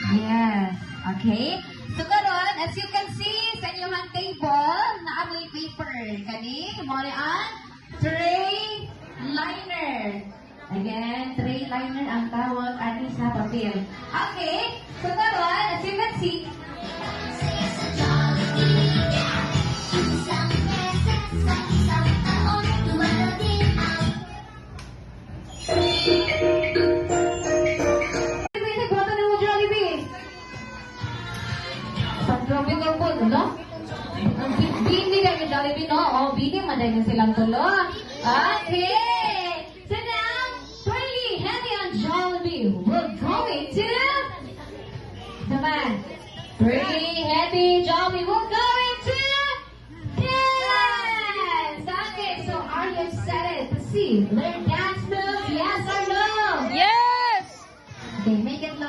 Yes. Okay. So karon, as you can see sa inyong table, naamoy paper. Kani, mo ni ang tray liner. Again, tray liner ang tawag ani sa papel. Okay. So karon, as you can see, grabe ka po, no? Bini na yung Jollibee, no? O, bini, maday na silang tulo. Okay! So now, pretty heavy on Jollibee. We're going to... Naman. Pretty heavy Jollibee will go